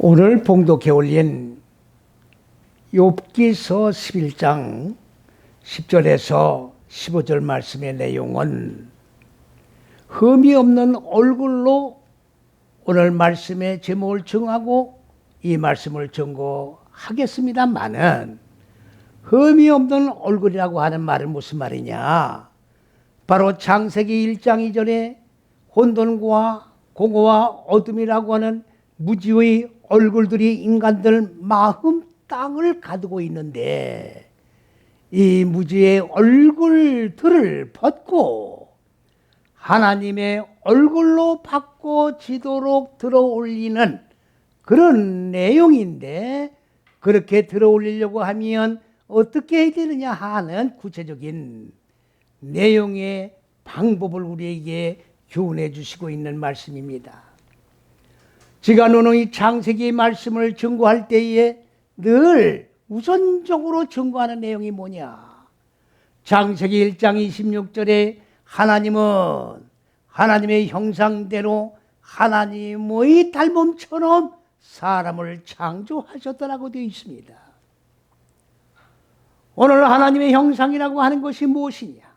오늘 봉독해 올린 욥기서 11장 10절에서 15절 말씀의 내용은 흠이 없는 얼굴로 오늘 말씀의 제목을 정하고 이 말씀을 전거하겠습니다마는, 흠이 없는 얼굴이라고 하는 말은 무슨 말이냐? 바로 창세기 1장 2절에 혼돈과 공허와 어둠이라고 하는 무지의 얼굴들이 인간들 마음 땅을 가두고 있는데, 이 무지의 얼굴들을 벗고 하나님의 얼굴로 바꿔지도록 들어올리는 그런 내용인데, 그렇게 들어올리려고 하면 어떻게 해야 되느냐 하는 구체적인 내용의 방법을 우리에게 교훈해 주시고 있는 말씀입니다. 제가 누누이 창세기 말씀을 증거할 때에 늘 우선적으로 증거하는 내용이 뭐냐? 창세기 1장 26절에 하나님은 하나님의 형상대로 하나님의 닮음처럼 사람을 창조하셨다라고 되어 있습니다. 오늘 하나님의 형상이라고 하는 것이 무엇이냐?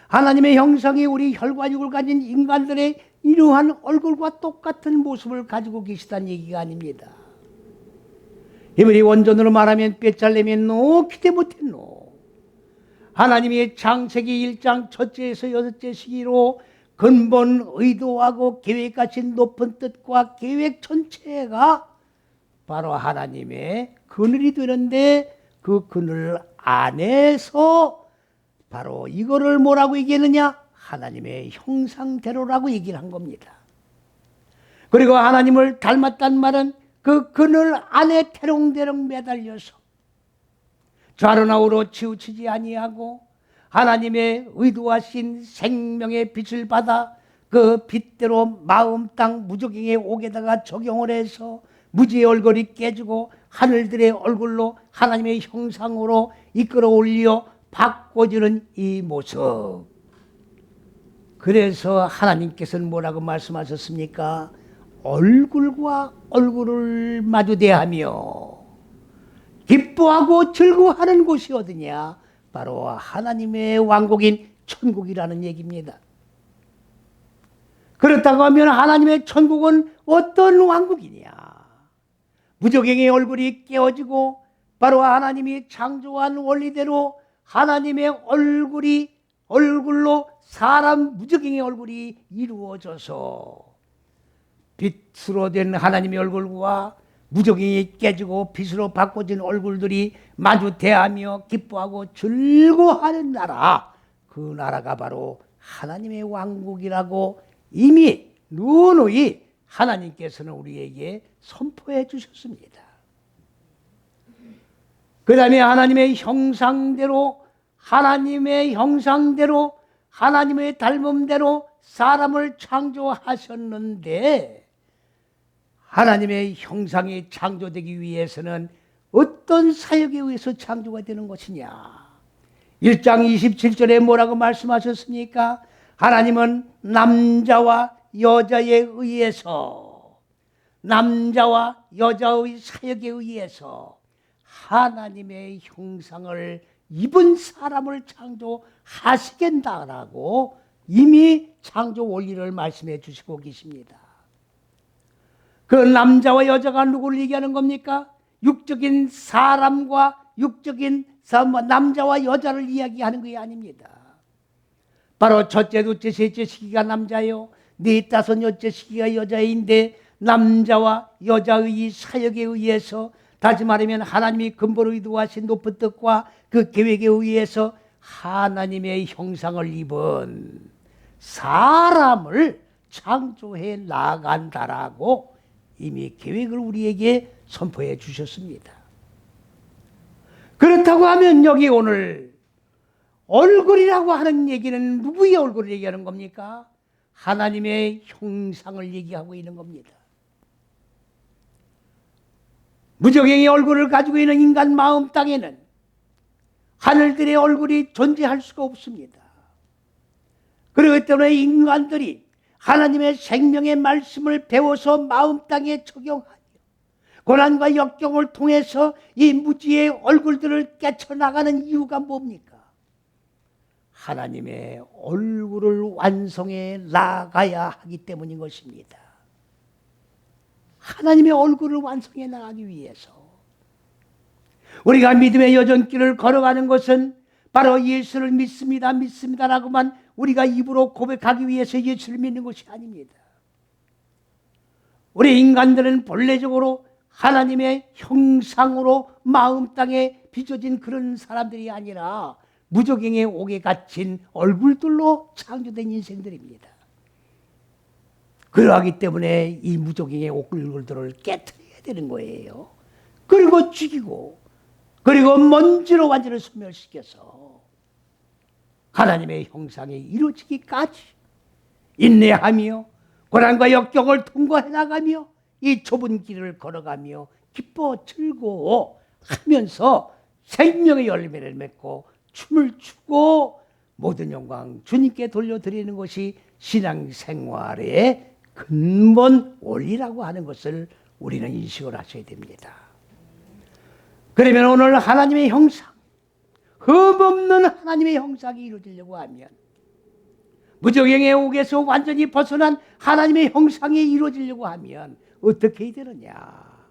하나님의 형상이 우리 혈과 육을 가진 인간들의 이러한 얼굴과 똑같은 모습을 가지고 계시다는 얘기가 아닙니다. 히브리 원전으로 말하면 뼈잘내면 노 기대 못했노. 하나님의 창세기 1장 첫째에서 여섯째 시기로 근본 의도하고 계획같이 높은 뜻과 계획 전체가 바로 하나님의 그늘이 되는데, 그 그늘 안에서 바로 이거를 뭐라고 얘기했느냐? 하나님의 형상대로라고 얘기를 한 겁니다. 그리고 하나님을 닮았단 말은 그 그늘 안에 대롱대롱 매달려서 좌로나 우로 치우치지 아니하고 하나님의 의도하신 생명의 빛을 받아 그 빛대로 마음 땅 무적행의 옥에다가 적용을 해서 무지의 얼굴이 깨지고 하늘들의 얼굴로 하나님의 형상으로 이끌어 올려 바꿔주는 이 모습. 그래서 하나님께서는 뭐라고 말씀하셨습니까? 얼굴과 얼굴을 마주 대하며 기뻐하고 즐거워하는 곳이 어디냐? 바로 하나님의 왕국인 천국이라는 얘기입니다. 그렇다고 하면 하나님의 천국은 어떤 왕국이냐? 무적행의 얼굴이 깨어지고 바로 하나님이 창조한 원리대로 하나님의 얼굴로 사람 무적행의 얼굴이 이루어져서 빛으로 된 하나님의 얼굴과 무적행이 깨지고 빛으로 바꿔진 얼굴들이 마주 대하며 기뻐하고 즐거워하는 나라, 그 나라가 바로 하나님의 왕국이라고 이미 누누이 하나님께서는 우리에게 선포해 주셨습니다. 그 다음에 하나님의 형상대로 하나님의 닮음대로 사람을 창조하셨는데, 하나님의 형상이 창조되기 위해서는 어떤 사역에 의해서 창조가 되는 것이냐? 1장 27절에 뭐라고 말씀하셨습니까? 하나님은 남자와 여자의 사역에 의해서 하나님의 형상을 입은 사람을 창조하시겠다라고 이미 창조 원리를 말씀해 주시고 계십니다. 그 남자와 여자가 누구를 얘기하는 겁니까? 육적인 사람과 남자와 여자를 이야기하는 것이 아닙니다. 바로 첫째, 둘째, 셋째 시기가 남자요, 넷, 다섯, 여째 시기가 여자인데, 남자와 여자의 사역에 의해서, 다시 말하면 하나님이 근본으로 의도하신 높은 뜻과 그 계획에 의해서 하나님의 형상을 입은 사람을 창조해 나간다라고 이미 계획을 우리에게 선포해 주셨습니다. 그렇다고 하면 여기 오늘 얼굴이라고 하는 얘기는 누구의 얼굴을 얘기하는 겁니까? 하나님의 형상을 얘기하고 있는 겁니다. 무적행의 얼굴을 가지고 있는 인간 마음 땅에는 하늘들의 얼굴이 존재할 수가 없습니다. 그렇기 때문에 인간들이 하나님의 생명의 말씀을 배워서 마음 땅에 적용하며 고난과 역경을 통해서 이 무지의 얼굴들을 깨쳐나가는 이유가 뭡니까? 하나님의 얼굴을 완성해 나가야 하기 때문인 것입니다. 하나님의 얼굴을 완성해 나가기 위해서 우리가 믿음의 여정길을 걸어가는 것은 바로 예수를 믿습니다, 믿습니다라고만 우리가 입으로 고백하기 위해서 예수를 믿는 것이 아닙니다. 우리 인간들은 본래적으로 하나님의 형상으로 마음 땅에 빚어진 그런 사람들이 아니라 무저갱의 옥에 갇힌 얼굴들로 창조된 인생들입니다. 그러하기 때문에 이 무저갱의 얼굴들을 깨트려야 되는 거예요. 그리고 죽이고 그리고 먼지로 완전히 소멸시켜서 하나님의 형상이 이루어지기까지 인내하며 고난과 역경을 통과해 나가며 이 좁은 길을 걸어가며 기뻐 즐거워하면서 생명의 열매를 맺고 춤을 추고 모든 영광 주님께 돌려드리는 것이 신앙생활의 근본 원리라고 하는 것을 우리는 인식을 하셔야 됩니다. 그러면 오늘 하나님의 형상, 흠없는 하나님의 형상이 이루어지려고 하면, 무저갱의 옥에서 완전히 벗어난 하나님의 형상이 이루어지려고 하면 어떻게 해야 되느냐?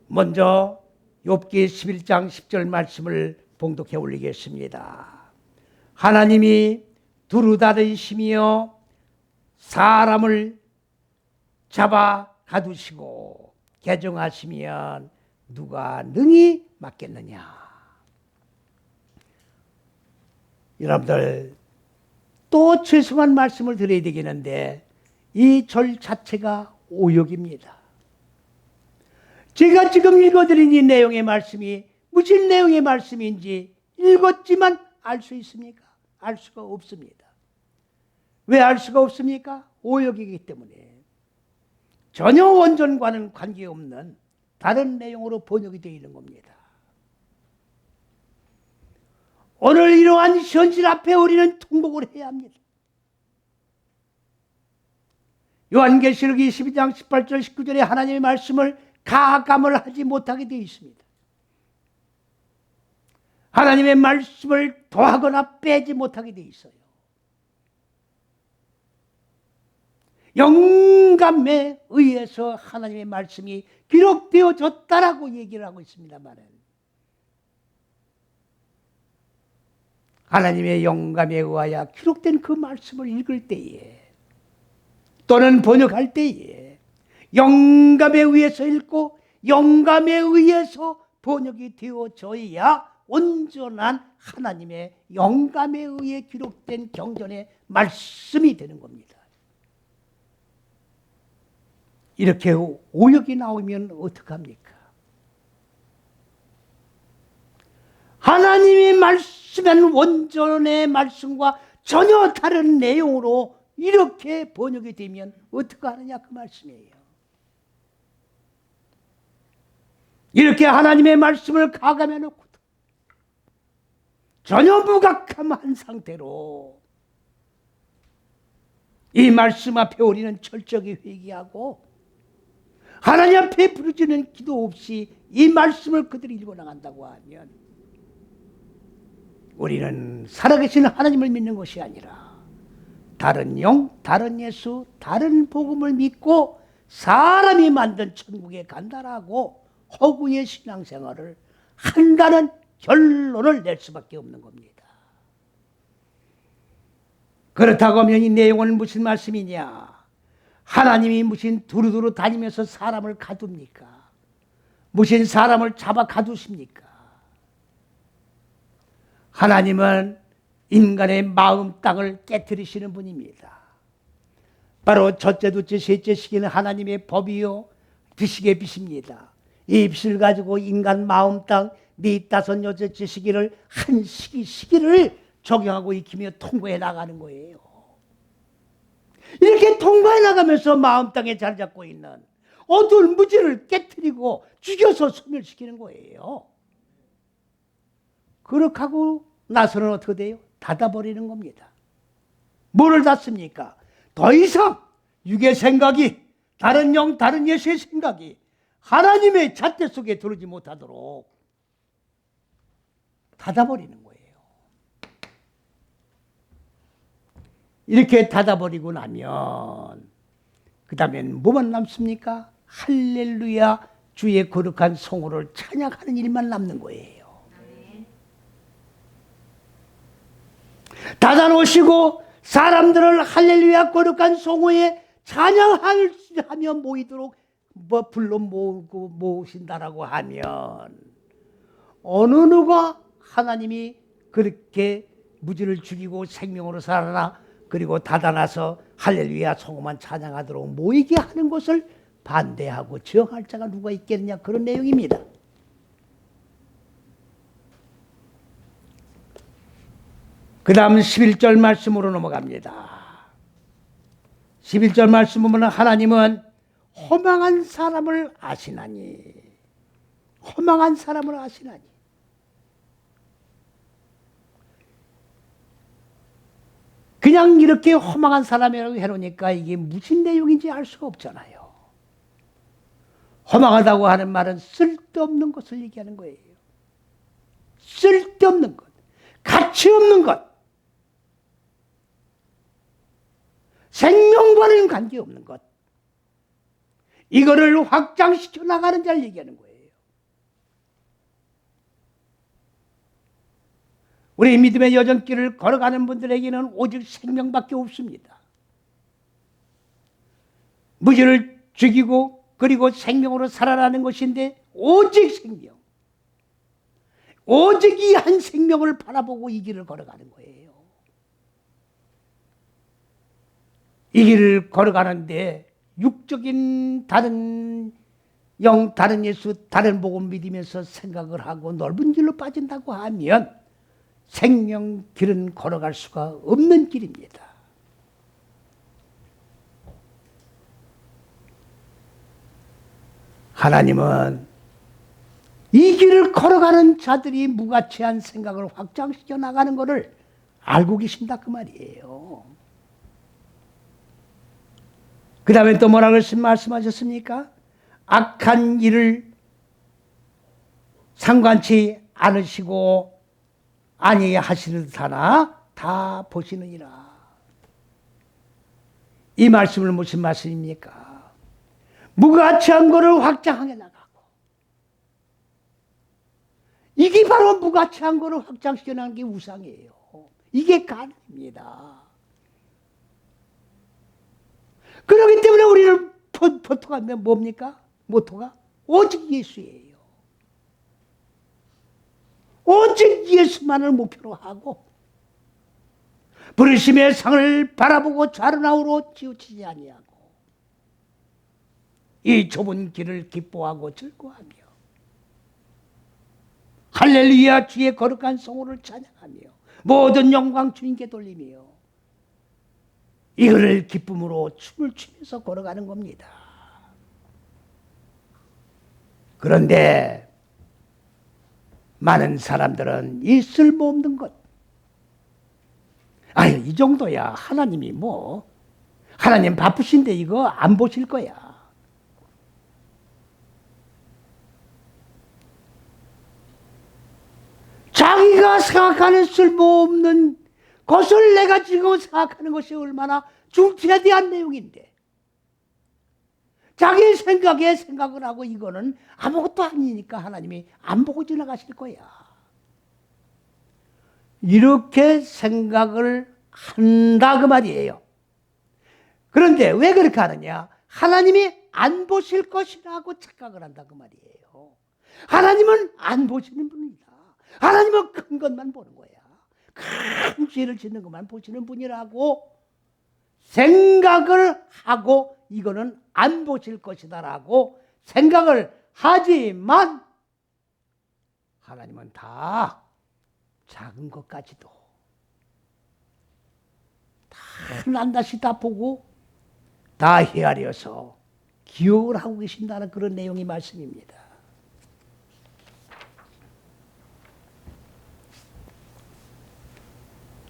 먼저 욥기 11장 10절 말씀을 봉독해 올리겠습니다. 하나님이 두루 다르시며 사람을 잡아 가두시고 개정하시면 누가 능히 막겠느냐? 여러분들 또 죄송한 말씀을 드려야 되겠는데 이 절 자체가 오역입니다. 제가 지금 읽어드린 이 내용의 말씀이 무슨 내용의 말씀인지 읽었지만 알 수 있습니까? 알 수가 없습니다. 왜 알 수가 없습니까? 오역이기 때문에 전혀 원전과는 관계없는 다른 내용으로 번역이 되어 있는 겁니다. 오늘 이러한 현실 앞에 우리는 통곡을 해야 합니다. 요한계시록 22장 18절 19절에 하나님의 말씀을 가감을 하지 못하게 되어 있습니다. 하나님의 말씀을 더하거나 빼지 못하게 되어 있어요. 영감에 의해서 하나님의 말씀이 기록되어졌다라고 얘기를 하고 있습니다만, 하나님의 영감에 의하여 기록된 그 말씀을 읽을 때에 또는 번역할 때에 영감에 의해서 읽고 영감에 의해서 번역이 되어져야 온전한 하나님의 영감에 의해 기록된 경전의 말씀이 되는 겁니다. 이렇게 오역이 나오면 어떡합니까? 하나님의 말씀은 원전의 말씀과 전혀 다른 내용으로 이렇게 번역이 되면 어떡하느냐 그 말씀이에요. 이렇게 하나님의 말씀을 가감해 놓고도 전혀 무각함한 상태로 이 말씀 앞에 우리는 철저히 회개하고 하나님 앞에 부르짖는 기도 없이 이 말씀을 그대로 읽어 나간다고 하면 우리는 살아계신 하나님을 믿는 것이 아니라 다른 영, 다른 예수, 다른 복음을 믿고 사람이 만든 천국에 간다라고 허구의 신앙생활을 한다는 결론을 낼 수밖에 없는 겁니다. 그렇다고 하면 이 내용은 무슨 말씀이냐? 하나님이 무슨 두루두루 다니면서 사람을 가둡니까? 무슨 사람을 잡아 가두십니까? 하나님은 인간의 마음 땅을 깨트리시는 분입니다. 바로 첫째, 둘째, 셋째 시기는 하나님의 법이요 비식의 빛입니다. 이 빛을 가지고 인간 마음 땅 네 다섯 여섯째 시기를 한 시기를 적용하고 익히며 통과해 나가는 거예요. 이렇게 통과해 나가면서 마음 땅에 자리 잡고 있는 어두운 무지를 깨트리고 죽여서 소멸시키는 거예요. 그렇게 하고 나서는 어떻게 돼요? 닫아버리는 겁니다. 뭐를 닫습니까? 더 이상 육의 생각이, 다른 영, 다른 예수의 생각이 하나님의 잣대 속에 들어오지 못하도록 닫아버리는 거예요. 이렇게 닫아버리고 나면 그 다음엔 뭐만 남습니까? 할렐루야 주의 거룩한 성호를 찬양하는 일만 남는 거예요. 닫아놓으시고 사람들을 할렐루야 거룩한 성호에 찬양하며 모이도록 불러 모으신다라고 하면 어느 누가 하나님이 그렇게 무지를 죽이고 생명으로 살아나 그리고 닫아놔서 할렐루야 성호만 찬양하도록 모이게 하는 것을 반대하고 저항할 자가 누가 있겠느냐, 그런 내용입니다. 그 다음 11절 말씀으로 넘어갑니다. 11절 말씀 보면 하나님은 허망한 사람을 아시나니, 허망한 사람을 아시나니. 그냥 이렇게 허망한 사람이라고 해놓으니까 이게 무슨 내용인지 알 수가 없잖아요. 허망하다고 하는 말은 쓸데없는 것을 얘기하는 거예요. 쓸데없는 것, 가치 없는 것, 생명과는 관계없는 것, 이거를 확장시켜 나가는 자를 얘기하는 거예요. 우리 믿음의 여정길을 걸어가는 분들에게는 오직 생명밖에 없습니다. 무지를 죽이고 그리고 생명으로 살아나는 것인데 오직 생명, 오직 이 한 생명을 바라보고 이 길을 걸어가는 거예요. 이 길을 걸어가는데 육적인 다른 영, 다른 예수, 다른 복음 믿으면서 생각을 하고 넓은 길로 빠진다고 하면 생명 길은 걸어갈 수가 없는 길입니다. 하나님은 이 길을 걸어가는 자들이 무가치한 생각을 확장시켜 나가는 것을 알고 계신다 그 말이에요. 그 다음에 또 뭐라고 말씀하셨습니까? 악한 일을 상관치 않으시고 아니하시는 듯하나 다 보시느니라. 이 말씀을 무슨 말씀입니까? 무가치한 것을 확장하게 나가고, 이게 바로 무가치한 것을 확장시켜 나가는 게 우상이에요. 이게 가능입니다. 그렇기 때문에 우리는 포토가 뭡니까? 모토가 오직 예수예요. 오직 예수만을 목표로 하고 부르심의 상을 바라보고 좌로나우로 치우치지 아니하고 이 좁은 길을 기뻐하고 즐거워하며 할렐루야 주의 거룩한 성호를 찬양하며 모든 영광 주님께 돌리며 이거를 기쁨으로 춤을 추면서 걸어가는 겁니다. 그런데 많은 사람들은 이 쓸모없는 것, 아유 이 정도야 하나님이 뭐 하나님 바쁘신데 이거 안 보실 거야. 자기가 생각하는 쓸모없는 것을 내가 지금 생각하는 것이 얼마나 중차대한 내용인데 자기 생각에 생각을 하고 이거는 아무것도 아니니까 하나님이 안 보고 지나가실 거야. 이렇게 생각을 한다 그 말이에요. 그런데 왜 그렇게 하느냐? 하나님이 안 보실 것이라고 착각을 한다 그 말이에요. 하나님은 안 보시는 분이다. 하나님은 큰 것만 보는 거야. 큰 죄를 짓는 것만 보시는 분이라고 생각을 하고 이거는 안 보실 것이다라고 생각을 하지만 하나님은 다 작은 것까지도 다 낱낱이 다 보고 다 헤아려서 기억을 하고 계신다는 그런 내용의 말씀입니다.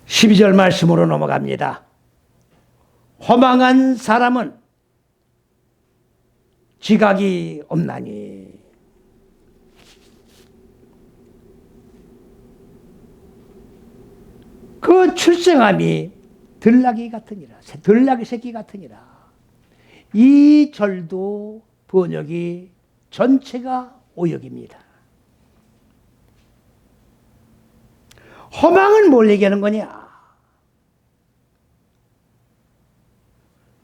(12절) 말씀으로 넘어갑니다. 허망한 사람은 지각이 없나니. 그 출생함이 들나귀 같으니라. 들나귀 새끼 같으니라. 이 절도 번역이 전체가 오역입니다. 허망은 뭘 얘기하는 거냐?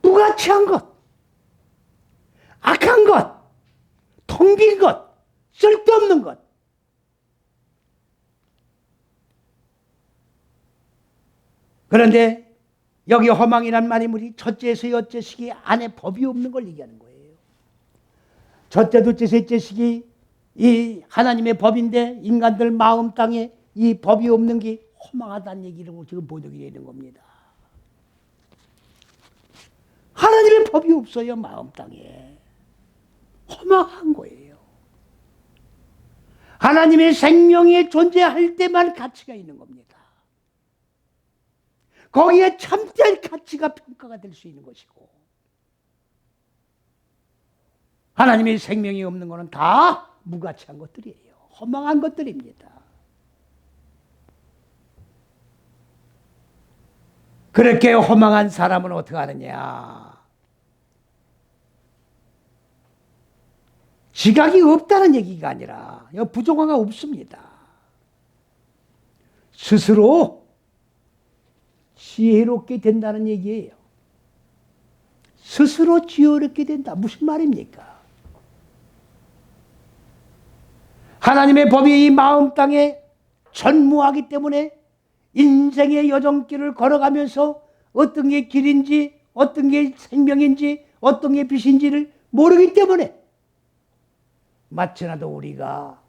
무가치한 것, 악한 것, 텅 빈 것, 쓸데없는 것. 그런데 여기 허망이란 말이 우리 첫째에서 여째식이 안에 법이 없는 걸 얘기하는 거예요. 첫째, 둘째, 셋째식이 이 하나님의 법인데 인간들 마음 땅에 이 법이 없는 게 허망하다는 얘기를 지금 번역이 되는 겁니다. 하나님의 법이 없어요. 마음 땅에. 허망한 거예요. 하나님의 생명이 존재할 때만 가치가 있는 겁니다. 거기에 참된 가치가 평가가 될 수 있는 것이고, 하나님의 생명이 없는 것은 다 무가치한 것들이에요. 허망한 것들입니다. 그렇게 허망한 사람은 어떻게 하느냐? 지각이 없다는 얘기가 아니라 부정화가 없습니다. 스스로 지혜롭게 된다는 얘기예요. 스스로 지혜롭게 된다. 무슨 말입니까? 하나님의 법이 이 마음 땅에 전무하기 때문에 인생의 여정길을 걸어가면서 어떤 게 길인지, 어떤 게 생명인지, 어떤 게 빛인지를 모르기 때문에 마치나도 우리가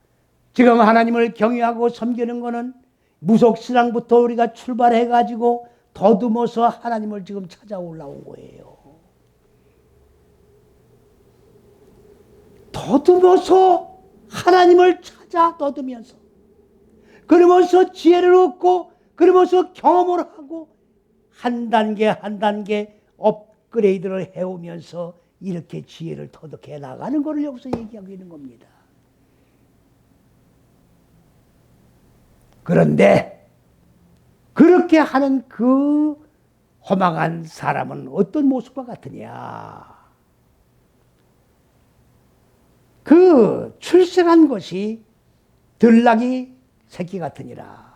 지금 하나님을 경외하고 섬기는 것은 무속신앙부터 우리가 출발해가지고 더듬어서 하나님을 지금 찾아 올라온 거예요. 더듬어서 하나님을 찾아 더듬면서, 그러면서 지혜를 얻고, 그러면서 경험을 하고, 한 단계 한 단계 업그레이드를 해오면서 이렇게 지혜를 터득해 나가는 것을 여기서 얘기하고 있는 겁니다. 그런데 그렇게 하는 그 허망한 사람은 어떤 모습과 같으냐? 그 출생한 것이 들나귀 새끼 같으니라.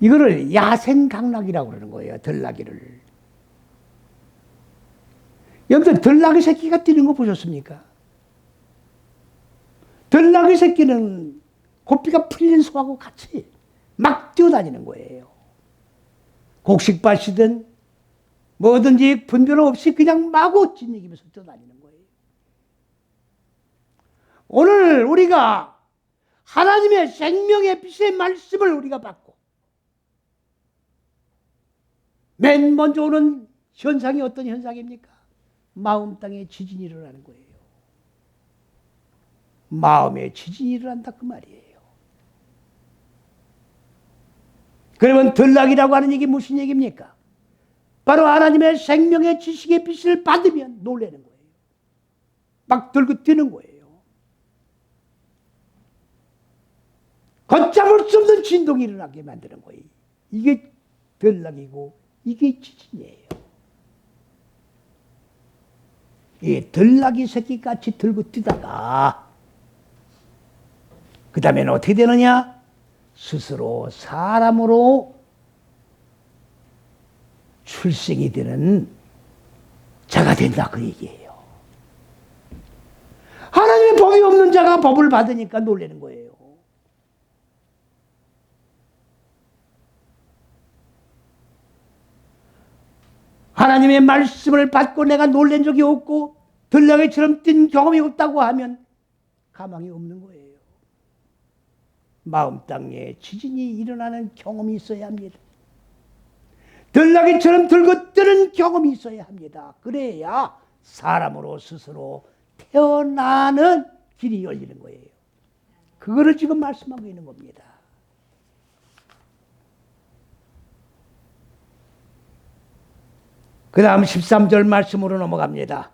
이거를 야생강락이라고 그러는 거예요. 들나귀를. 여러분들 들나귀 새끼가 뛰는 거 보셨습니까? 들나귀 새끼는 고삐가 풀린 소하고 같이 막 뛰어다니는 거예요. 곡식밭이든 뭐든지 분별 없이 그냥 마구 찢기면서 뛰어다니는 거예요. 오늘 우리가 하나님의 생명의 빛의 말씀을 우리가 받고 맨 먼저 오는 현상이 어떤 현상입니까? 마음 땅에 지진이 일어나는 거예요. 마음에 지진이 일어난다 그 말이에요. 그러면 들락이라고 하는 얘기 무슨 얘기입니까? 바로 하나님의 생명의 지식의 빛을 받으면 놀라는 거예요. 막 들고 뛰는 거예요. 걷잡을 수 없는 진동이 일어나게 만드는 거예요. 이게 들락이고 이게 지진이에요. 이 들락이 새끼같이 들고 뛰다가 그 다음에는 어떻게 되느냐? 스스로 사람으로 출생이 되는 자가 된다 그 얘기예요. 하나님의 법이 없는 자가 법을 받으니까 놀라는 거예요. 하나님의 말씀을 받고 내가 놀란 적이 없고 들나귀처럼 뛴 경험이 없다고 하면 가망이 없는 거예요. 마음 땅에 지진이 일어나는 경험이 있어야 합니다. 들나귀처럼 들고 뜨는 경험이 있어야 합니다. 그래야 사람으로 스스로 태어나는 길이 열리는 거예요. 그거를 지금 말씀하고 있는 겁니다. 그 다음 13절 말씀으로 넘어갑니다.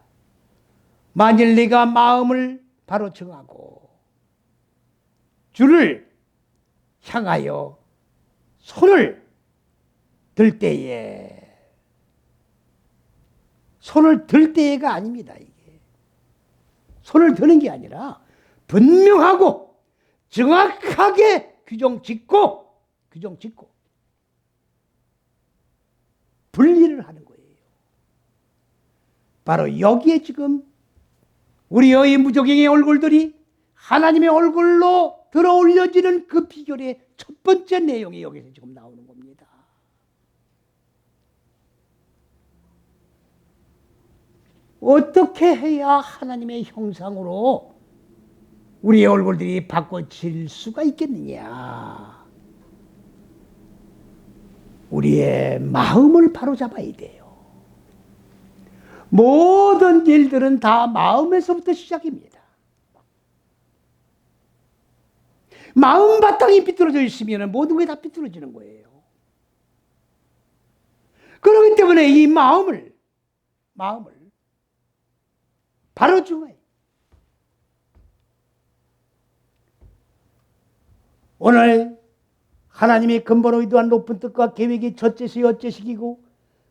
만일 네가 마음을 바로 정하고 주를 향하여 손을 들 때에, 손을 들 때가 아닙니다. 이게 손을 드는 게 아니라 분명하고 정확하게 규정 짓고 분리를 하는 거예요. 바로 여기에 지금 우리의 무적행의 얼굴들이 하나님의 얼굴로 들어올려지는 그 비결의 첫 번째 내용이 여기서 지금 나오는 겁니다. 어떻게 해야 하나님의 형상으로 우리의 얼굴들이 바꿔질 수가 있겠느냐? 우리의 마음을 바로잡아야 돼요. 모든 일들은 다 마음에서부터 시작입니다. 마음 바탕이 비뚤어져 있으면 모든 게 다 비뚤어지는 거예요. 그렇기 때문에 이 마음을 바로 중요해요. 오늘 하나님이 근본으로 의도한 높은 뜻과 계획이 첫째시 여째시기고,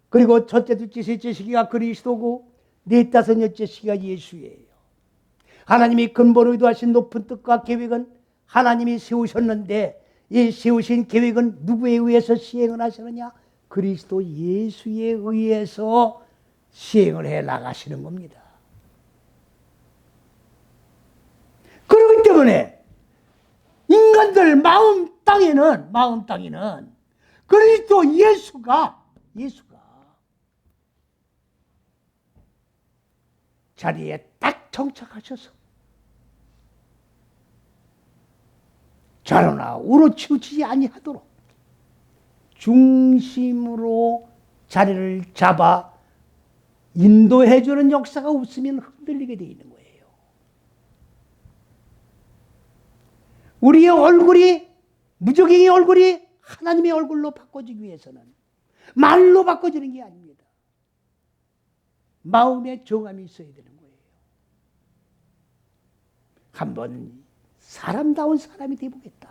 그리고 첫째 둘째 셋째 시기가 그리스도고, 넷 다섯 여째 시기가 예수예요. 하나님이 근본으로 의도하신 높은 뜻과 계획은 하나님이 세우셨는데, 이 세우신 계획은 누구에 의해서 시행을 하시느냐? 그리스도 예수에 의해서 시행을 해 나가시는 겁니다. 그렇기 때문에 인간들 마음 땅에는 그리스도 예수가 자리에 딱 정착하셔서 좌로나 우로 치우치지 아니하도록 중심으로 자리를 잡아 인도해주는 역사가 없으면 흔들리게 되어 있는 거예요. 우리의 얼굴이, 무적행의 얼굴이 하나님의 얼굴로 바꿔지기 위해서는 말로 바꿔지는 게 아닙니다. 마음의 정함이 있어야 되는 거예요. 한번 사람다운 사람이 되어보겠다.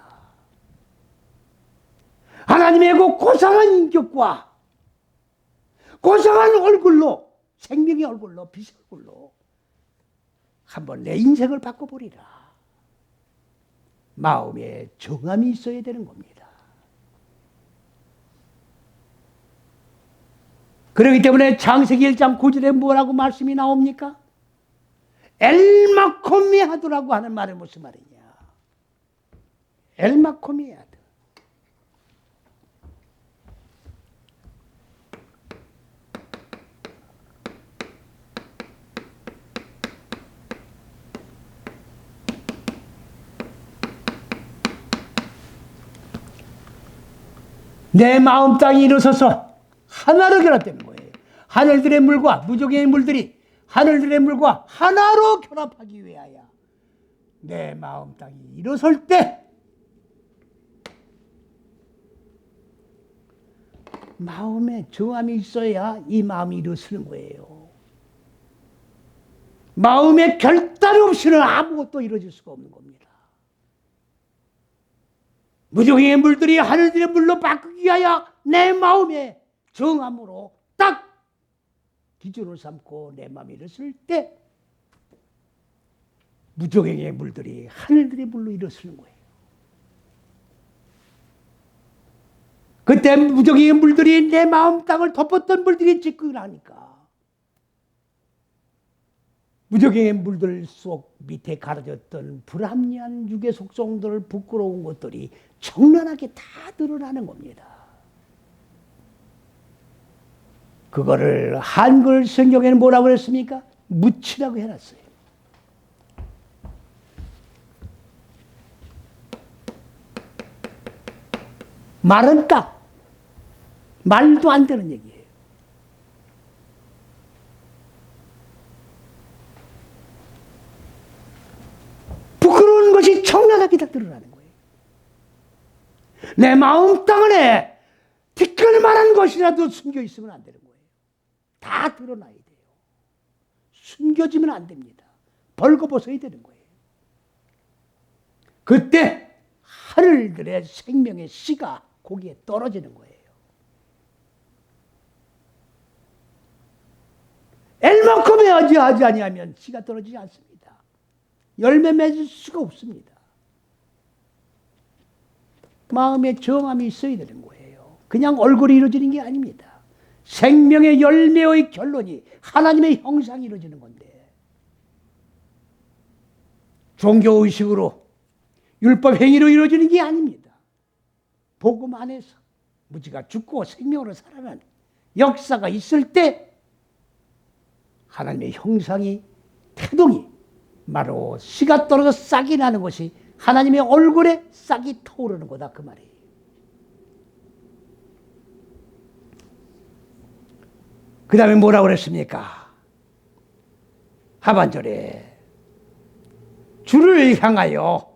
하나님의 그 고상한 인격과 고상한 얼굴로, 생명의 얼굴로, 빛의 얼굴로 한번 내 인생을 바꿔보리라. 마음에 정함이 있어야 되는 겁니다. 그렇기 때문에 창세기 1장 9절에 뭐라고 말씀이 나옵니까? 엘마코미하드라고 하는 말은 무슨 말이냐? 엘마코미하드. 내 마음 땅이 일어서서 하나로 결합되는 거예요. 하늘들의 물과 무적행의 물들이 하늘들의 물과 하나로 결합하기 위하여 내 마음 땅이 일어설 때 마음에 정함이 있어야 이 마음이 일어서는 거예요. 마음에 결단이 없이는 아무것도 이루어질 수가 없는 겁니다. 무적행의 물들이 하늘들의 물로 바꾸기 위하여 내 마음에 정함으로 딱 기준을 삼고 내 마음이 일어설 때 무적행의 물들이 하늘들의 물로 일어서는 거예요. 그때 무적행의 물들이 내 마음 땅을 덮었던 물들이 지끈하니까 무적행의 물들 속 밑에 가려졌던 불합리한 육의 속성들, 부끄러운 것들이 청란하게 다 드러나는 겁니다. 그거를 한글 성경에는 뭐라고 했습니까? 묻히라고 해놨어요. 말은 딱 말도 안 되는 얘기예요. 부끄러운 것이 청란하게 다 드러나는 거예요. 내 마음 땅 안에 티끌만한 것이라도 숨겨 있으면 안 되는 거예요. 다 드러나야 돼요. 숨겨지면 안 됩니다. 벌거벗어야 되는 거예요. 그때 하늘들의 생명의 씨가 거기에 떨어지는 거예요. 얼마큼에 하지 아니하면 씨가 떨어지지 않습니다. 열매 맺을 수가 없습니다. 마음에 정함이 있어야 되는 거예요. 그냥 얼굴이 이루어지는 게 아닙니다. 생명의 열매의 결론이 하나님의 형상이 이루어지는 건데, 종교의식으로 율법 행위로 이루어지는 게 아닙니다. 복음 안에서 무지가 죽고 생명으로 살아나는 역사가 있을 때 하나님의 형상이, 태동이 바로 씨가 떨어져 싹이 나는 것이 하나님의 얼굴에 싹이 타오르는 거다, 그 말이에요. 그 다음에 뭐라고 그랬습니까? 하반절에 주를 향하여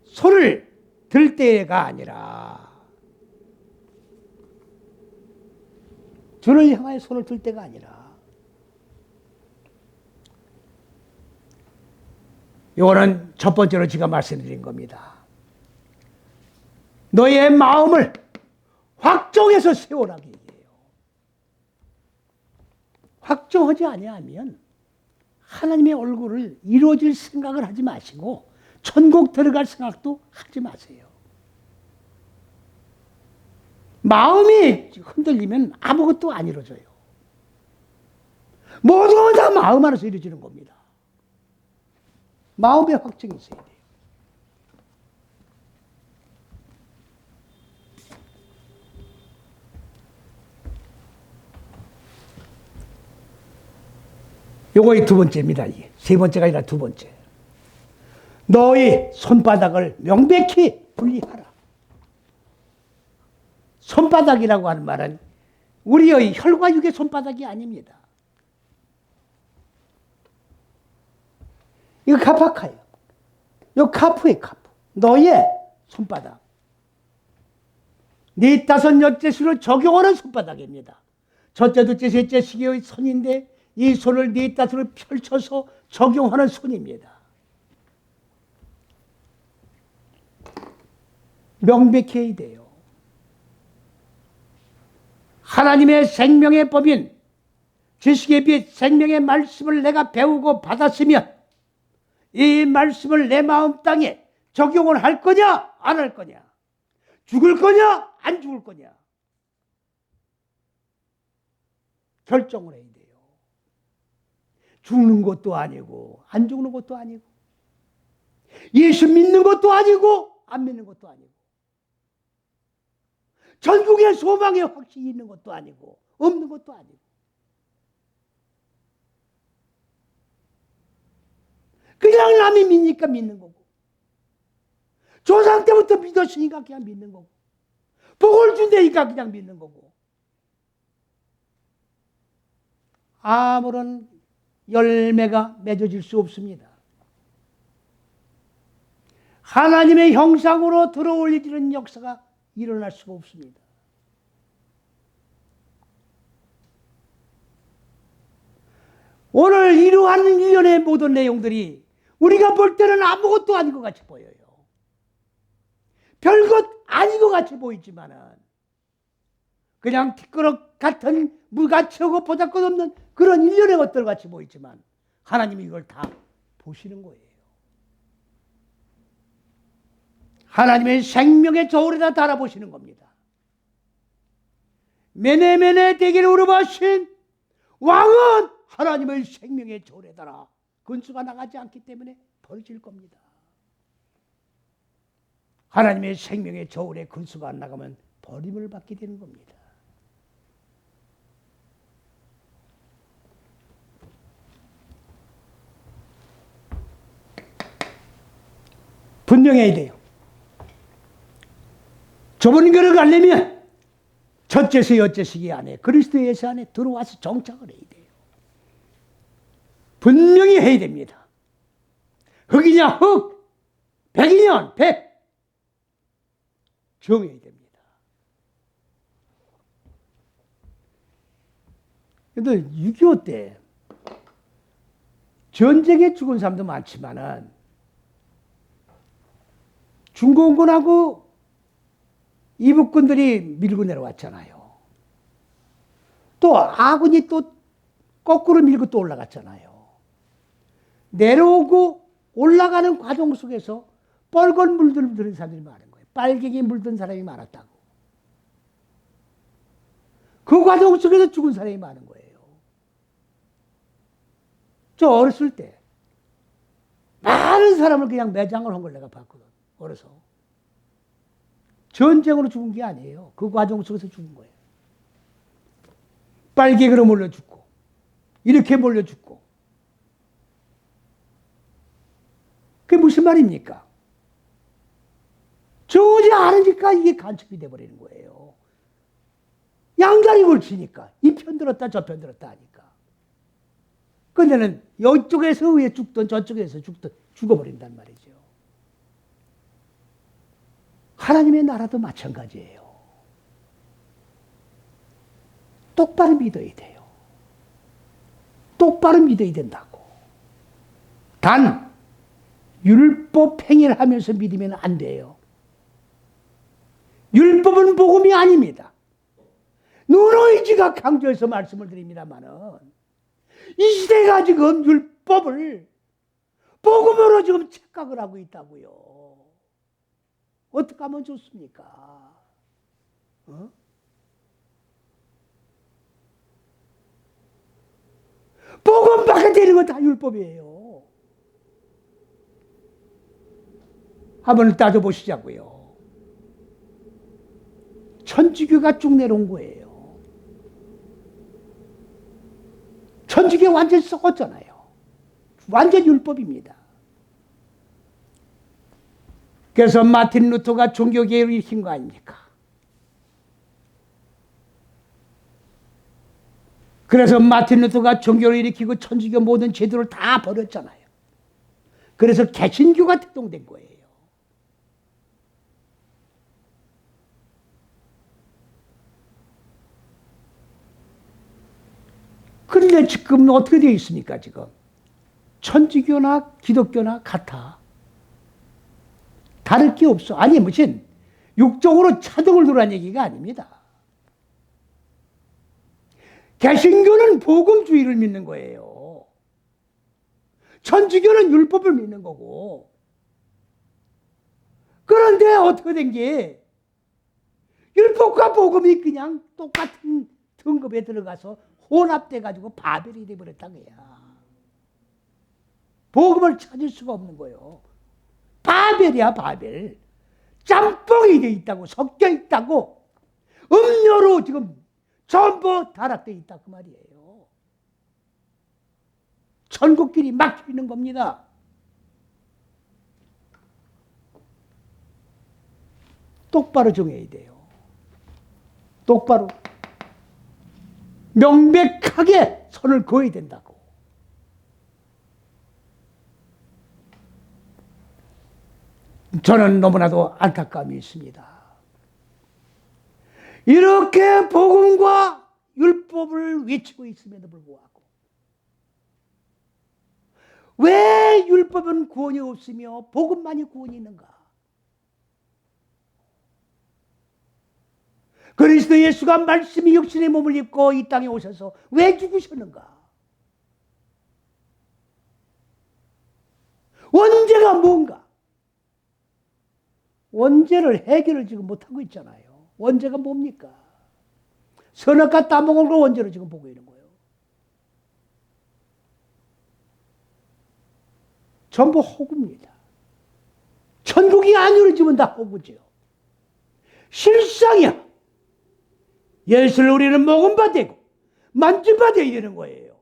손을 들 때가 아니라, 주를 향하여 손을 들 때가 아니라, 이거는 첫 번째로 제가 말씀드린 겁니다. 너의 마음을 확정해서 세우라고 얘기해요. 확정하지 아니하면 하나님의 얼굴을 이루어질 생각을 하지 마시고 천국 들어갈 생각도 하지 마세요. 마음이 흔들리면 아무것도 안 이루어져요. 모든 건 다 마음 안에서 이루어지는 겁니다. 마음의 확정이 있어야 돼요. 요거의 두 번째입니다. 이게. 세 번째가 아니라 두 번째. 너의 손바닥을 명백히 분리하라. 손바닥이라고 하는 말은 우리의 혈과 육의 손바닥이 아닙니다. 이거 카파카예요. 이거 카프예요, 카프. 너의 손바닥. 네 다섯 여째 수를 적용하는 손바닥입니다. 첫째, 둘째, 셋째 시기의 손인데 이 손을 네 다섯을 펼쳐서 적용하는 손입니다. 명백히 해야 돼요. 하나님의 생명의 법인, 지식의 빛, 생명의 말씀을 내가 배우고 받았으면 이 말씀을 내 마음 땅에 적용을 할 거냐, 안 할 거냐? 죽을 거냐, 안 죽을 거냐? 결정을 해야 돼요. 죽는 것도 아니고, 안 죽는 것도 아니고, 예수 믿는 것도 아니고, 안 믿는 것도 아니고, 전국의 소망에 확신이 있는 것도 아니고, 없는 것도 아니고, 그냥 남이 믿으니까 믿는 거고, 조상 때부터 믿었으니까 그냥 믿는 거고, 복을 준다니까 그냥 믿는 거고, 아무런 열매가 맺어질 수 없습니다. 하나님의 형상으로 들어올리는 역사가 일어날 수가 없습니다. 오늘 이러한 일련의 모든 내용들이 우리가 볼 때는 아무것도 아닌 것 같이 보여요. 별것 아닌 것 같이 보이지만은 그냥 티끌럭 같은 물같이 하고 보잘것없는 그런 일련의 것들 같이 보이지만 하나님이 이걸 다 보시는 거예요. 하나님의 생명의 저울에다 달아보시는 겁니다. 메네메네 대기를 우러바신 왕은 하나님의 생명의 저울에 달아 근수가 나가지 않기 때문에 벌어질 겁니다. 하나님의 생명의 저울에 근수가 안 나가면 버림을 받게 되는 겁니다. 분명해야 돼요. 좁은 길을 가려면 첫째서 여째시기 안에 그리스도 예수 안에 들어와서 정착을 해야 돼요. 분명히 해야 됩니다. 흑이냐 흑, 백이냐 백 정해야 됩니다. 근데 6.25 때 전쟁에 죽은 사람도 많지만은 중공군하고 이북군들이 밀고 내려왔잖아요. 또 아군이 또 거꾸로 밀고 또 올라갔잖아요. 내려오고 올라가는 과정 속에서 빨간 물들을 들은 사람들이 많은 거예요. 빨갱이 물든 사람이 많았다고. 그 과정 속에서 죽은 사람이 많은 거예요. 저 어렸을 때 많은 사람을 그냥 매장을 한 걸 내가 봤거든. 어려서. 전쟁으로 죽은 게 아니에요. 그 과정 속에서 죽은 거예요. 빨갱이로 몰려 죽고 이렇게 몰려 죽고. 그게 무슨 말입니까? 전혀 아니니까 이게 간첩이 돼버리는 거예요. 양다리 걸치니까 이 편 들었다 저 편 들었다 하니까. 근데는 이쪽에서 의해 죽든 저쪽에서 죽든 죽어버린단 말이죠. 하나님의 나라도 마찬가지예요. 똑바로 믿어야 돼요. 똑바로 믿어야 된다고. 단 율법 행위를 하면서 믿으면 안 돼요. 율법은 복음이 아닙니다. 눈의지가 강조해서 말씀을 드립니다마는 이 시대가 지금 율법을 복음으로 지금 착각을 하고 있다고요. 어떻게 하면 좋습니까? 복음 밖에 되는 건 다 율법이에요. 한번 따져보시자고요. 천주교가 쭉 내려온 거예요. 천주교 완전히 썩었잖아요. 완전 율법입니다. 그래서 마틴 루터가 종교개혁을 일으킨 거 아닙니까? 그래서 마틴 루터가 종교를 일으키고 천주교 모든 제도를 다 버렸잖아요. 그래서 개신교가 태동된 거예요. 그런데 지금 어떻게 되어 있습니까? 지금 천주교나 기독교나 같아. 다를 게 없어. 아니 무슨 육적으로 차등을 두라는 얘기가 아닙니다. 개신교는 복음주의를 믿는 거예요. 천주교는 율법을 믿는 거고. 그런데 어떻게 된 게 율법과 복음이 그냥 똑같은 등급에 들어가서 혼합돼가지고 바벨이 돼버렸다 거야. 복음을 찾을 수가 없는 거예요. 바벨이야 바벨. 짬뽕이 돼 있다고, 섞여 있다고, 음료로 지금 전부 타락돼 있다 그 말이에요. 천국길이 막히는 겁니다. 똑바로 정해야 돼요. 똑바로 명백하게 선을 그어야 된다고. 저는 너무나도 안타까움이 있습니다. 이렇게 복음과 율법을 외치고 있음에도 불구하고 왜 율법은 구원이 없으며 복음만이 구원이 있는가? 그리스도 예수가 말씀이 육신의 몸을 입고 이 땅에 오셔서 왜 죽으셨는가? 원죄가 뭔가? 원죄를 해결을 지금 못하고 있잖아요. 원죄가 뭡니까? 선악과 따먹은 걸 원죄로 지금 보고 있는 거예요. 전부 호구입니다. 천국이 아니오를 지면 다 호구죠. 실상이야. 예수를 우리는 먹은 바 되고 만진 바 되어야 되는 거예요.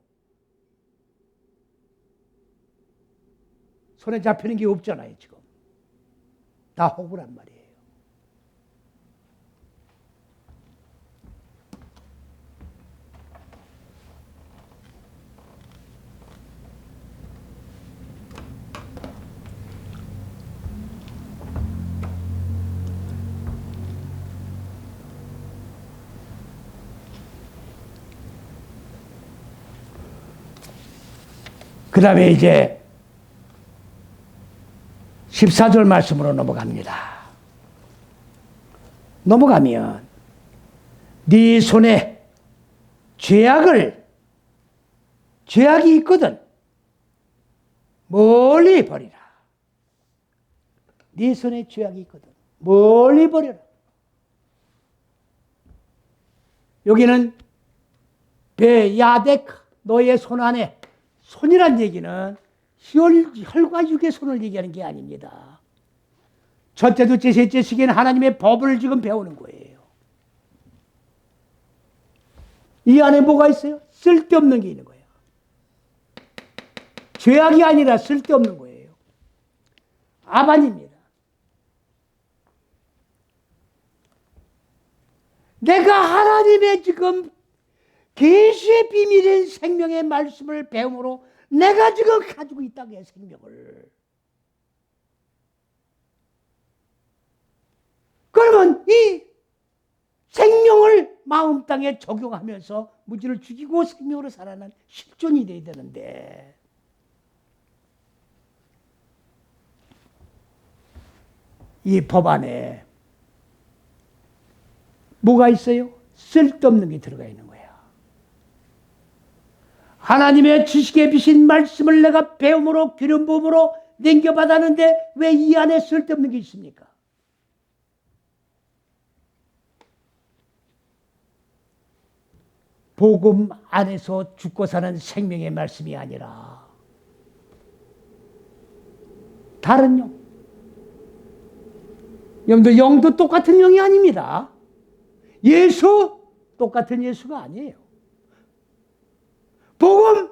손에 잡히는 게 없잖아요. 지금 다 호구란 말이에요. 그 다음에 이제 14절 말씀으로 넘어갑니다. 넘어가면 네 손에 죄악이 있거든 멀리 버리라. 네 손에 죄악이 있거든 멀리 버려라. 여기는 베야덱 너의 손 안에, 손이란 얘기는 혈과 육의 손을 얘기하는 게 아닙니다. 첫째, 둘째, 셋째 시기에는 하나님의 법을 지금 배우는 거예요. 이 안에 뭐가 있어요? 쓸데없는 게 있는 거예요. 죄악이 아니라 쓸데없는 거예요. 아반입니다. 내가 하나님의 지금 계시의 비밀인 생명의 말씀을 배움으로 내가 지금 가지고 있다고 해요. 생명을. 그러면 이 생명을 마음 땅에 적용하면서 무지를 죽이고 생명으로 살아난 실존이 돼야 되는데 이 법 안에 뭐가 있어요? 쓸데없는 게 들어가 있는 거야. 하나님의 지식의 비신 말씀을 내가 배움으로 기름 부음으로 넘겨받았는데 왜 이 안에 쓸데없는 게 있습니까? 복음 안에서 죽고 사는 생명의 말씀이 아니라 다른 영. 영도 똑같은 영이 아닙니다. 예수 똑같은 예수가 아니에요. 복음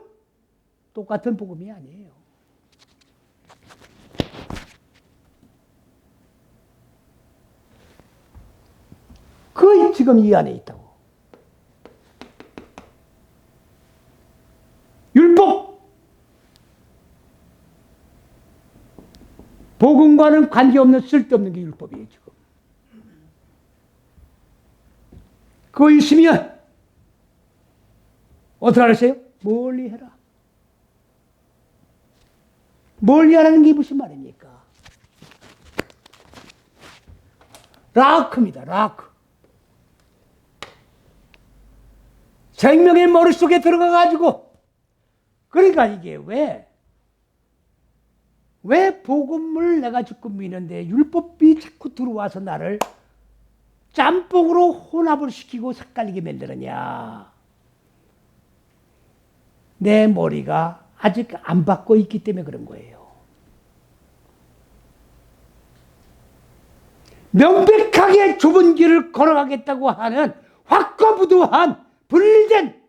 똑같은 복음이 아니에요. 그 지금 이 안에 있다고. 율법 복음과는 관계없는 쓸데없는 게 율법이에요. 지금 그거 있으면 어떻게 하세요? 멀리 해라. 멀리 하라는 게 무슨 말입니까? 라크입니다. 라크. 생명의 머릿속에 들어가가지고 그러니까 이게 왜 복음을 내가 자꾸 믿는데 율법이 자꾸 들어와서 나를 짬뽕으로 혼합을 시키고 삭갈리게 만드느냐. 내 머리가 아직 안 바꿔 있기 때문에 그런 거예요. 명백하게 좁은 길을 걸어가겠다고 하는 확고부두한 분리된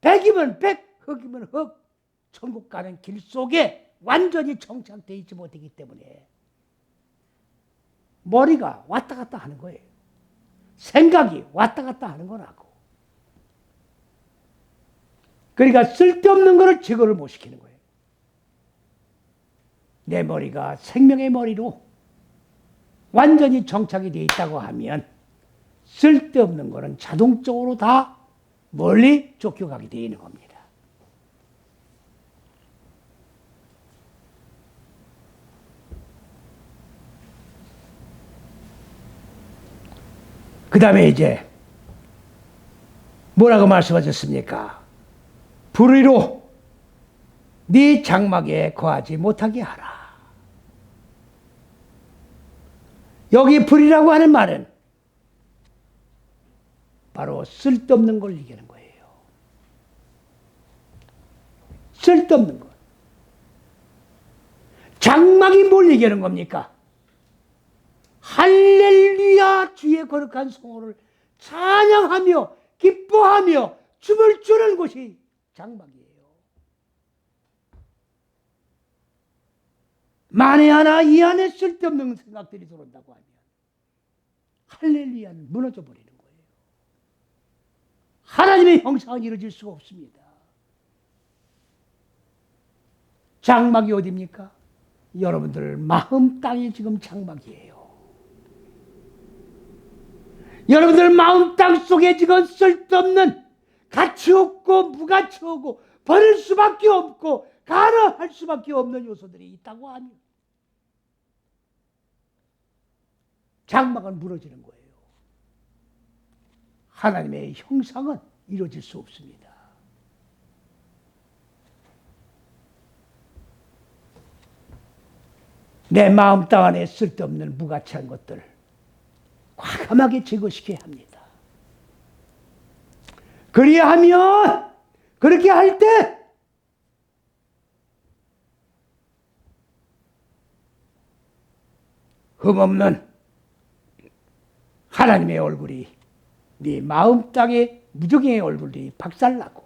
백이면 백, 흑이면 흑, 천국 가는 길 속에 완전히 정착되어 있지 못하기 때문에 머리가 왔다 갔다 하는 거예요. 생각이 왔다 갔다 하는 거라고. 그러니까 쓸데없는 거를 제거를 못 시키는 거예요. 내 머리가 생명의 머리로 완전히 정착이 되어 있다고 하면 쓸데없는 거는 자동적으로 다 멀리 쫓겨가게 되어 있는 겁니다. 그 다음에 이제 뭐라고 말씀하셨습니까? 불의로 네 장막에 거하지 못하게 하라. 여기 불의라고 하는 말은 바로 쓸데없는 걸 얘기하는 거예요. 쓸데없는 것. 장막이 뭘 얘기하는 겁니까? 할렐루야 주의 거룩한 성호를 찬양하며 기뻐하며 춤을 추는 곳이 장막이에요. 만에 하나 이 안에 쓸데없는 생각들이 들어온다고 하면 할렐루야는 무너져 버리는 거예요. 하나님의 형상은 이루어질 수가 없습니다. 장막이 어디입니까? 여러분들 마음 땅이 지금 장막이에요. 여러분들 마음 땅 속에 지금 쓸데없는 가치 없고 무가치 없고 버릴 수밖에 없고 가능할 수밖에 없는 요소들이 있다고 하니 장막은 무너지는 거예요. 하나님의 형상은 이루어질 수 없습니다. 내 마음 땅 안에 쓸데없는 무가치한 것들 과감하게 제거시켜야 합니다. 그리하면 그렇게 할 때 흠없는 하나님의 얼굴이 네 마음 땅에 무적의 얼굴이 박살나고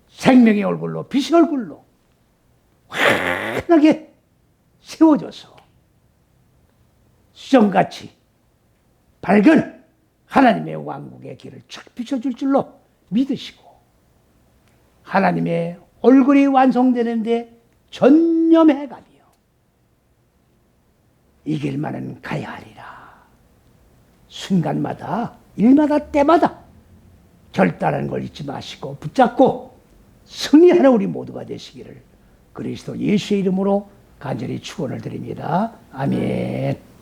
생명의 얼굴로 빛의 얼굴로 환하게 세워져서 수정같이 밝은 하나님의 왕국의 길을 쫙 비춰줄 줄로 믿으시고 하나님의 얼굴이 완성되는데 전념해가며 이 길만은 가야 하리라. 순간마다 일마다 때마다 결단하는 걸 잊지 마시고 붙잡고 승리하는 우리 모두가 되시기를 그리스도 예수의 이름으로 간절히 축원을 드립니다. 아멘.